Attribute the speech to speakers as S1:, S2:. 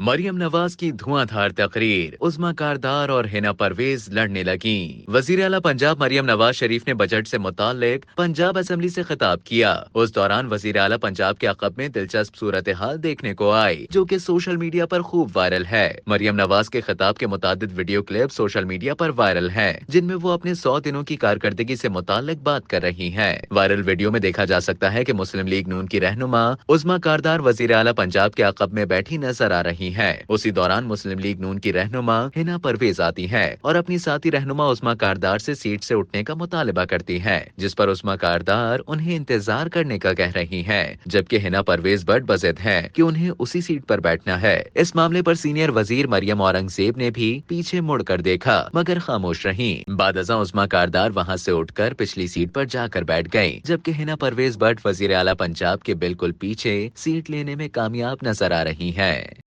S1: मरियम नवाज की धुआंधार तकरीर, उस्मा कारदार और हिना परवेज लड़ने लगी। वजीर आला पंजाब मरियम नवाज शरीफ ने बजट से मुताल्लिक पंजाब असेंबली से खिताब किया। उस दौरान वजीर आला पंजाब के अक़ब में दिलचस्प सूरत हाल देखने को आई, जो कि सोशल मीडिया पर खूब वायरल है। मरियम नवाज के खिताब के मुतादिद वीडियो क्लिप सोशल मीडिया पर वायरल है, जिनमें वो अपने 100 दिनों की कारकर्दगी से मुताल्लिक बात कर रही है। वायरल वीडियो में देखा जा सकता है कि मुस्लिम लीग नून की रहनुमा उस्मा कारदार वजीर आला पंजाब के अक़ब में बैठी नजर आ रही है। उसी दौरान मुस्लिम लीग नून की रहनुमा हिना परवेज आती है और अपनी साथी रहनुमा उस्मा कारदार से सीट से उठने का मुतालबा करती है, जिस पर उस्मा कारदार उन्हें इंतजार करने का कह रही है, जबकि हिना परवेज बड़ बज़िद है कि उन्हें उसी सीट पर बैठना है। इस मामले पर सीनियर वजीर मरियम औरंगजेब ने भी पीछे मुड़कर देखा, मगर खामोश रही। बादअज़ां उस्मा कारदार वहां से उठकर पिछली सीट पर जाकर बैठ गयी, जबकि हिना परवेज बट वजीर आला पंजाब के बिल्कुल पीछे सीट लेने में कामयाब नजर आ रही है।